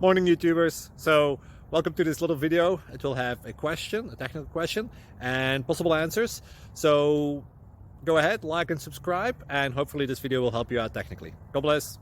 Morning YouTubers. So welcome to this little video. It will have a question, a technical question, and possible answers. So go ahead, like and subscribe, and hopefully this video will help you out technically. God bless.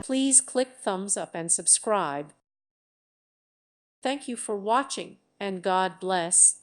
Please click thumbs up and subscribe. Thank you for watching, and God bless.